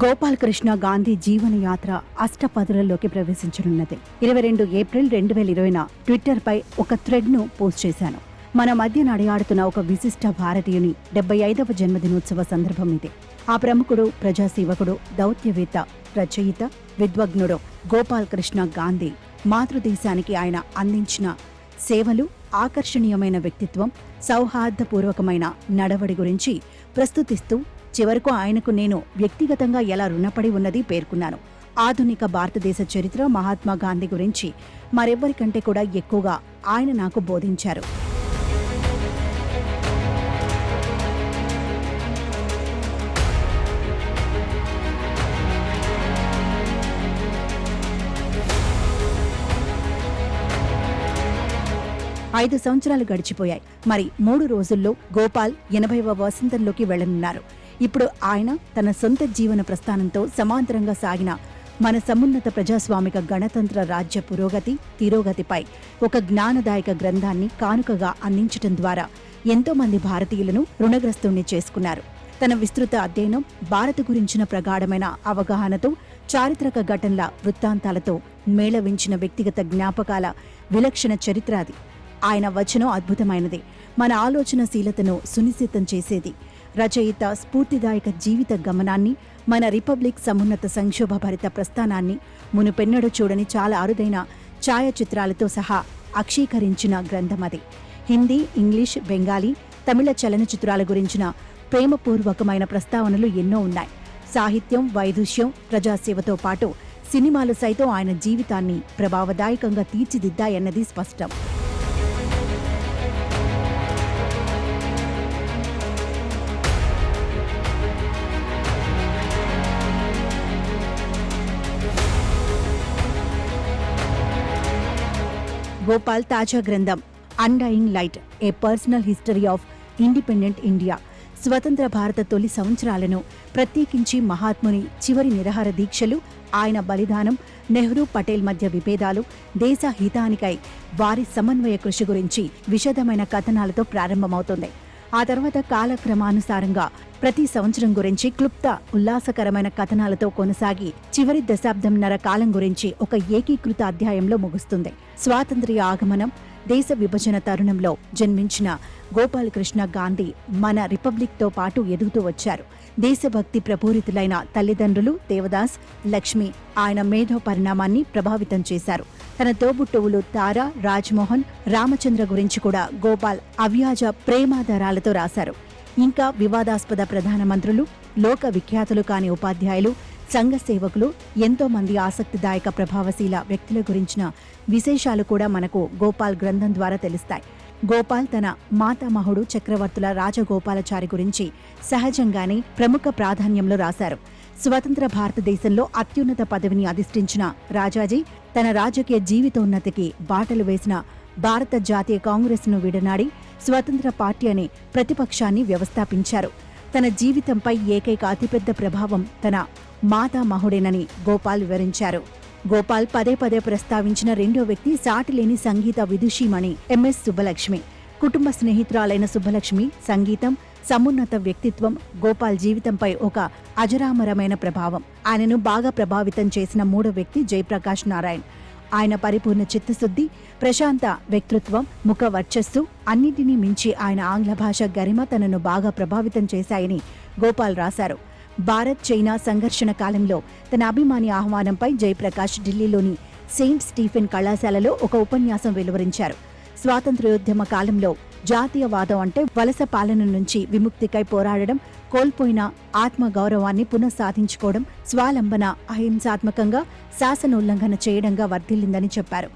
Gopalakrishna Gandhi జీవనయాత్ర అష్టపదులలోకి ప్రవేశించనున్నది. 22 April 2020న ట్విట్టర్పై ఒక థ్రెడ్ను post చేశాను. మన మధ్య నడియాడుతున్న ఒక విశిష్ట భారతీయుని 75వ జన్మదినోత్సవ సందర్భం ఇది. ఆ ప్రముఖుడు, ప్రజాసేవకుడు, దౌత్యవేత్త, రచయిత, విద్వజ్ఞుడు గోపాలకృష్ణ గాంధీ మాతృదేశానికి ఆయన అందించిన సేవలు, ఆకర్షణీయమైన వ్యక్తిత్వం, సౌహార్దపూర్వకమైన నడవడి గురించి ప్రస్తుతిస్తూ చివరకు ఆయనకు నేను వ్యక్తిగతంగా ఎలా రుణపడి ఉన్నది పేర్కొన్నాను. ఆధునిక భారతదేశ చరిత్ర, మహాత్మా గాంధీ గురించి మరెవ్వరికంటే కూడా ఎక్కువగా ఆయన నాకు బోధించారు. ఐదు సంవత్సరాలు గడిచిపోయాయి. మరి 3 రోజుల్లో గోపాల్ 80వ వసంతంలోకి వెళ్లనున్నారు. ఇప్పుడు ఆయన తన సొంత జీవన ప్రస్థానంతో సమాంతరంగా సాగిన మన సమున్నత ప్రజాస్వామిక గణతంత్ర రాజ్య పురోగతి, తిరోగతిపై ఒక జ్ఞానదాయక గ్రంథాన్ని కానుకగా అందించడం ద్వారా ఎంతో మంది భారతీయులను రుణగ్రస్తుణ్ణి చేసుకున్నారు. తన విస్తృత అధ్యయనం, భారత గురించిన ప్రగాఢమైన అవగాహనతో, చారిత్రక ఘటనల వృత్తాంతాలతో మేళవించిన వ్యక్తిగత జ్ఞాపకాల విలక్షణ చరిత్ర అది. ఆయన వచనం అద్భుతమైనది. మన ఆలోచనశీలతను సునిశ్చితం చేసేది. రచయిత స్ఫూర్తిదాయక జీవిత గమనాన్ని, మన రిపబ్లిక్ సమున్నత సంక్షోభభరిత ప్రస్థానాన్ని మునుపెన్నడూ చూడని చాలా అరుదైన ఛాయాచిత్రాలతో సహా అక్షీకరించిన గ్రంథమది. హిందీ, ఇంగ్లీష్, బెంగాలీ, తమిళ చలనచిత్రాల గురించిన ప్రేమపూర్వకమైన ప్రస్తావనలు ఎన్నో ఉన్నాయి. సాహిత్యం, వైదుష్యం, ప్రజాసేవతో పాటు సినిమాలు సైతం ఆయన జీవితాన్ని ప్రభావదాయకంగా తీర్చిదిద్దాయన్నది స్పష్టం. గోపాల్ తాజా గ్రంథం undying light, a personal history of independent India, స్వతంత్ర భారత తొలి సంవత్సరాలను, ప్రత్యేకించి మహాత్ముని చివరి నిరాహార దీక్షలు, ఆయన బలిదానం, నెహ్రూ, పటేల్ మధ్య విభేదాలు, దేశ హితానికై వారి సమన్వయ కృషి గురించి విశదమైన కథనాలతో ప్రారంభమవుతుంది. ఆ తర్వాత కాలక్రమానుసారంగా ప్రతి సంవత్సరం గురించి క్లుప్త, ఉల్లాసకరమైన కథనాలతో కొనసాగి చివరి దశాబ్దంన్నర కాలం గురించి ఒక ఏకీకృత అధ్యాయంలో ముగుస్తుంది. స్వాతంత్ర్య ఆగమనం, దేశ విభజన తరుణంలో జన్మించిన గోపాలకృష్ణ గాంధీ మన రిపబ్లిక్తో పాటు ఎదుగుతూ వచ్చారు. దేశభక్తి ప్రపూరితులైన తల్లిదండ్రులు దేవదాస్, లక్ష్మి ఆయన మేధో పరిణామాన్ని ప్రభావితం చేశారు. తన తోబుట్టువులు తారా, రాజ్మోహన్, రామచంద్ర గురించి కూడా గోపాల్ అవ్యాజ ప్రేమాధారాలతో రాశారు. ఇంకా వివాదాస్పద ప్రధానమంత్రులు, లోక విఖ్యాతులు కాని ఉపాధ్యాయులు, సంఘ సేవకులు, ఎంతో మంది ఆసక్తిదాయక ప్రభావశీల వ్యక్తుల గురించిన విశేషాలు కూడా మనకు గోపాల్ గ్రంథం ద్వారా తెలుస్తాయి. గోపాల్ తన మాతామహుడు చక్రవర్తుల రాజగోపాలాచారి గురించి సహజంగానే ప్రముఖ ప్రాధాన్యంలో రాశారు. స్వతంత్ర భారతదేశంలో అత్యున్నత పదవిని అధిష్ఠించిన రాజాజీ తన రాజకీయ జీవితోన్నతికి బాటలు వేసిన భారత జాతీయ కాంగ్రెస్ను విడనాడి స్వతంత్ర పార్టీ అనే ప్రతిపక్షాన్ని వ్యవస్థాపించారు. తన జీవితంపై ఏకైక అతిపెద్ద ప్రభావం తన మాతామహుడేనని గోపాల్ వివరించారు. గోపాల్ పదే పదే ప్రస్తావించిన రెండో వ్యక్తి సాటిలేని సంగీత విదుషీమణి ఎంఎస్ సుబ్బలక్ష్మి. కుటుంబ స్నేహితురాలైన సుబ్బలక్ష్మి సంగీతం, సమున్నత వ్యక్తిత్వం గోపాల్ జీవితంపై ఒక అజరామరమైన ప్రభావం. ఆయనను బాగా ప్రభావితం చేసిన మూడో వ్యక్తి జయప్రకాష్ నారాయణ్. ఆయన పరిపూర్ణ చిత్తశుద్ధి, ప్రశాంత వ్యక్తిత్వం, ముఖ వర్చస్సు అన్నింటినీ మించి ఆయన ఆంగ్ల భాష గరిమ తనను బాగా ప్రభావితం చేశాయని గోపాల్ రాశారు. భారత్ చైనా సంఘర్షణ కాలంలో తన అభిమాని ఆహ్వానంపై జయప్రకాష్ ఢిల్లీలోని సెయింట్ స్టీఫెన్ కళాశాలలో ఒక ఉపన్యాసం వెలువరించారు. స్వాతంత్ర్యోద్యమ కాలంలో జాతీయవాదం అంటే వలస పాలన నుంచి విముక్తికై పోరాడడం, కోల్పోయిన ఆత్మగౌరవాన్ని పునఃసాధించుకోవడం, స్వాలంబన, అహింసాత్మకంగా శాసనోల్లంఘన చేయడంగా వర్ధిల్లిందని చెప్పారు.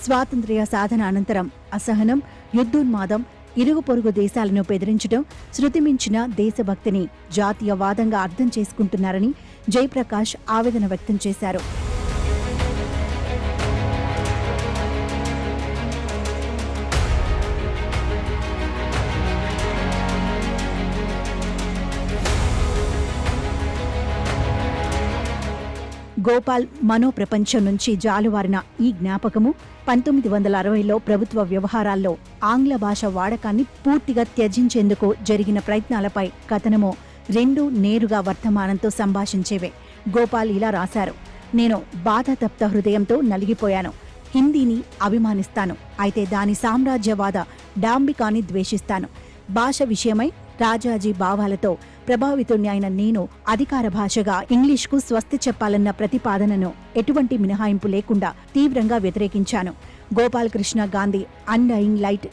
స్వాతంత్ర్య సాధన అనంతరం అసహనం, యుద్ధోన్మాదం, ఇరుగు పొరుగు దేశాలను బెదిరించడం, శృతిమించిన దేశభక్తిని జాతీయవాదంగా అర్థం చేసుకుంటున్నారని జయప్రకాష్ ఆవేదన వ్యక్తం చేశారు. గోపాల్ మనోప్రపంచం నుంచి జాలువారిన ఈ జ్ఞాపకము 1960లో ప్రభుత్వ వ్యవహారాల్లో ఆంగ్ల భాష వాడకాన్ని పూర్తిగా త్యజించేందుకు జరిగిన ప్రయత్నాలపై కథనమో రెండూ నేరుగా వర్తమానంతో సంభాషించేవే. గోపాల్ ఇలా రాశారు: నేను బాధాతప్త హృదయంతో నలిగిపోయాను. హిందీని అభిమానిస్తాను, అయితే దాని సామ్రాజ్యవాద డాంబికాన్ని ద్వేషిస్తాను. భాష విషయమై రాజాజీ భావాలతో ప్రభావితుణ్ణి అయిన నేను అధికార భాషగా ఇంగ్లీష్కు స్వస్తి చెప్పాలన్న ప్రతిపాదనను ఎటువంటి మినహాయింపు లేకుండా తీవ్రంగా వ్యతిరేకించాను. Gopal Krishna Gandhi undying light,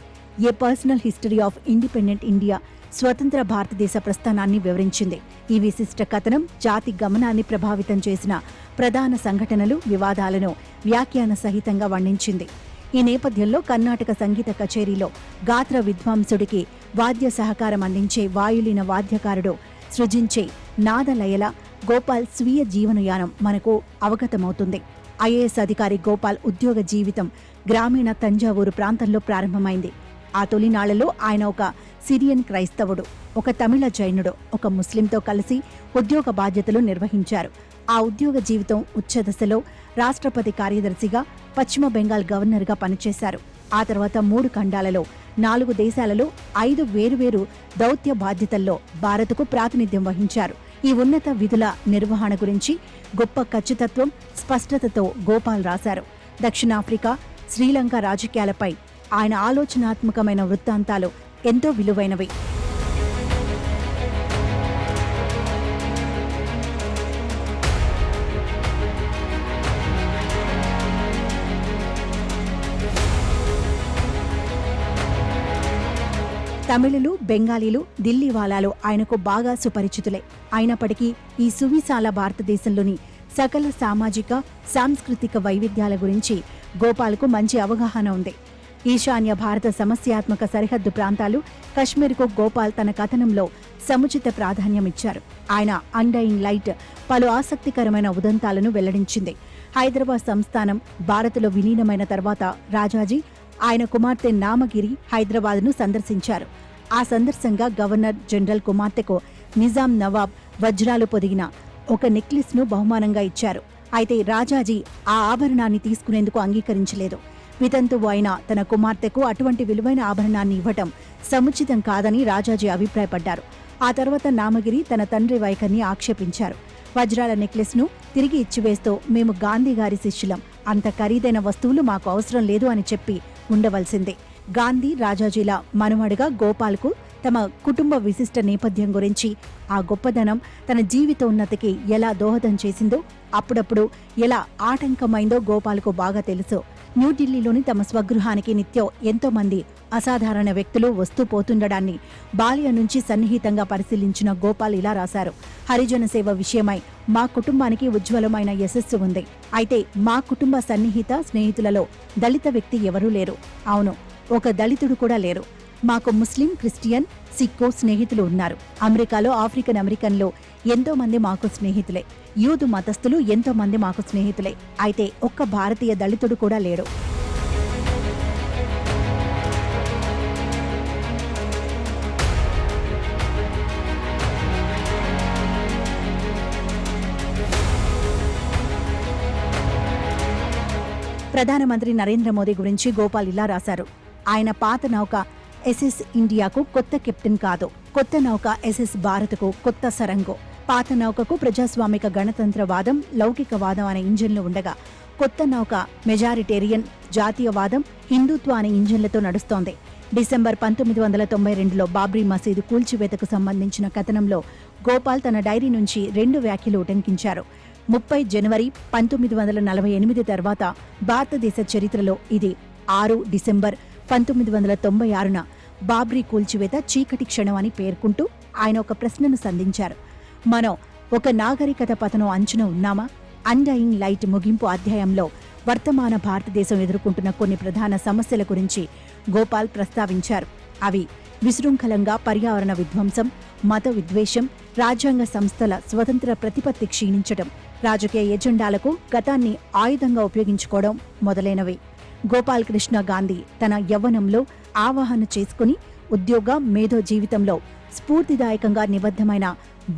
a personal history of independent India స్వతంత్ర భారతదేశ ప్రస్థానాన్ని వివరించింది. ఈ విశిష్ట కథనం జాతి గమనాన్ని ప్రభావితం చేసిన ప్రధాన సంఘటనలు, వివాదాలను వ్యాఖ్యాన సహితంగా వర్ణించింది. ఈ నేపథ్యంలో కర్ణాటక సంగీత కచేరీలో గాత్ర విద్వాంసుడికి వాద్య సహకారం అందించే వాయులీన వాద్యకారుడు సృజించే నాదలయల గోపాల్ స్వీయ జీవనయానం మనకు అవగతమవుతుంది. ఐఏఎస్ అధికారి గోపాల్ ఉద్యోగ జీవితం గ్రామీణ తంజావూరు ప్రాంతంలో ప్రారంభమైంది. ఆ తొలినాళ్లలో ఆయన ఒక సిరియన్ క్రైస్తవుడు, ఒక తమిళ జైనుడు, ఒక ముస్లింతో కలిసి ఉద్యోగ బాధ్యతలు నిర్వహించారు. ఆ ఉద్యోగ జీవితం ఉచ్చదశలో రాష్ట్రపతి కార్యదర్శిగా, పశ్చిమ బెంగాల్ గవర్నర్గా పనిచేశారు. ఆ తర్వాత 3 ఖండాలలో 4 దేశాలలో 5 వేరువేరు దౌత్య బాధ్యతల్లో భారత్కు ప్రాతినిధ్యం వహించారు. ఈ ఉన్నత విధుల నిర్వహణ గురించి గొప్ప ఖచ్చితత్వం, స్పష్టతతో గోపాల్ రాశారు. దక్షిణాఫ్రికా, శ్రీలంక రాజకీయాలపై ఆయన ఆలోచనాత్మకమైన వృత్తాంతాలు ఎంతో విలువైనవి. తమిళులు, బెంగాలీలు, ఢిల్లీ వాలాలు ఆయనకు బాగా సుపరిచితులే. అయినప్పటికీ ఈ సువిశాల భారతదేశంలోని సకల సామాజిక, సాంస్కృతిక వైవిధ్యాల గురించి గోపాల్కు మంచి అవగాహన ఉంది. ఈశాన్య భారత సమస్యాత్మక సరిహద్దు ప్రాంతాలు, కశ్మీర్కు గోపాల్ తన కథనంలో సముచిత ప్రాధాన్యమిచ్చారు. ఆయన అన్డయింగ్ లైట్ పలు ఆసక్తికరమైన ఉదంతాలను వెల్లడించింది. హైదరాబాద్ సంస్థానం భారత్లో విలీనమైన తర్వాత రాజాజీ, ఆయన కుమార్తె నామగిరి హైదరాబాద్ను సందర్శించారు. ఆ సందర్శంగా గవర్నర్ జనరల్ కుమార్తెకు నిజాం నవాబ్ వజ్రాలు పొదిగిన ఒక నెక్లెస్ను బహుమానంగా ఇచ్చారు. అయితే రాజాజీ ఆ ఆభరణాన్ని తీసుకునేందుకు అంగీకరించలేదు. వితంతువు అయిన తన కుమార్తెకు అటువంటి విలువైన ఆభరణాన్ని ఇవ్వటం సముచితం కాదని రాజాజీ అభిప్రాయపడ్డారు. ఆ తర్వాత నామగిరి తన తండ్రి వైఖరిని ఆక్షేపించారు. వజ్రాల నెక్లెస్ను తిరిగి ఇచ్చివేస్తూ, మేము గాంధీ గారి శిష్యులం, అంత ఖరీదైన వస్తువులు మాకు అవసరం లేదు అని చెప్పి ఉండవలసిందే. గాంధీ, రాజాజీల మనుమడుగా గోపాల్కు తమ కుటుంబ విశిష్ట నేపథ్యం గురించి, ఆ గొప్పదనం తన జీవితోన్నతికి ఎలా దోహదం చేసిందో, అప్పుడప్పుడు ఎలా ఆటంకమైందో గోపాల్కు బాగా తెలుసు. న్యూఢిల్లీలోని తమ స్వగృహానికి నిత్యం ఎంతో మంది అసాధారణ వ్యక్తులు వస్తూ పోతుండడాన్ని బాల్యం నుంచి సన్నిహితంగా పరిశీలించిన గోపాల్ ఇలా రాశారు: హరిజన సేవ విషయమై మా కుటుంబానికి ఉజ్వలమైన యశస్సు ఉంది. అయితే మా కుటుంబ సన్నిహిత స్నేహితులలో దళిత వ్యక్తి ఎవరూ లేరు. అవును, ఒక దళితుడు కూడా లేరు. మాకు ముస్లిం, క్రిస్టియన్, సిక్కు స్నేహితులు ఉన్నారు. అమెరికాలో ఆఫ్రికన్ అమెరికన్లు ఎంతో మంది మాకు స్నేహితులే. యూదు మతస్థులు ఎంతో మంది మాకు స్నేహితులే. అయితే ఒక్క భారతీయ దళితుడు కూడా లేడు. ప్రధానమంత్రి నరేంద్ర మోదీ గురించి గోపాల్ ఇలా రాశారు: ఆయన పాత నౌక ఎస్ఎస్ ఇండియాకు కొత్త కెప్టెన్ కాదు. కొత్త నౌక ఎస్ఎస్ భారత్కు కొత్త సరంగు. పాత నౌకకు ప్రజాస్వామిక గణతంత్రవాదం, లౌకికవాదం అనే ఇంజిన్లు ఉండగా, కొత్త నౌక మెజారిటేరియన్, జాతీయవాదం, హిందుత్వ అనే ఇంజిన్లతో నడుస్తోంది. డిసెంబర్ 1992లో బాబ్రీ మసీదు కూల్చివేతకు సంబంధించిన కథనంలో గోపాల్ తన డైరీ నుంచి 2 వ్యాఖ్యలు ఉటంకించారు. 30 జనవరి 1948 తర్వాత భారతదేశ చరిత్రలో ఇది 6 డిసెంబర్ 1996న బాబ్రీ కూల్చివేత చీకటి క్షణం అని పేర్కొంటూ ఆయన ఒక ప్రశ్నను సంధించారు: మనం ఒక నాగరికత పతనం అంచున ఉన్నామా? అన్డయింగ్ లైట్ ముగింపు అధ్యాయంలో వర్తమాన భారతదేశం ఎదుర్కొంటున్న కొన్ని ప్రధాన సమస్యల గురించి గోపాల్ ప్రస్తావించారు. అవి విశృంఖలంగా పర్యావరణ విధ్వంసం, మత విద్వేషం, రాజ్యాంగ సంస్థల స్వతంత్ర ప్రతిపత్తి క్షీణించడం, రాజకీయ ఎజెండాలకు గతాన్ని ఆయుధంగా ఉపయోగించుకోవడం మొదలైనవి. గోపాల్ కృష్ణ గాంధీ తన యవ్వనంలో ఆవాహన చేసుకుని ఉద్యోగ, మేధో జీవితంలో స్ఫూర్తిదాయకంగా నిబద్ధమైన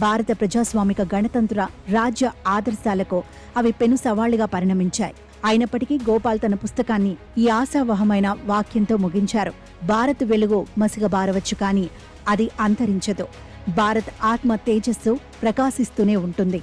భారత ప్రజాస్వామిక గణతంత్ర రాజ్య ఆదర్శాలకు అవి పెను సవాళ్లుగా పరిణమించాయి. అయినప్పటికీ గోపాల్ తన పుస్తకాన్ని ఈ ఆశావహమైన వాక్యంతో ముగించారు: భారత్ వెలుగు మసిగబారవచ్చు, కానీ అది అంతరించదు. భారత్ ఆత్మ తేజస్సు ప్రకాశిస్తూనే ఉంటుంది.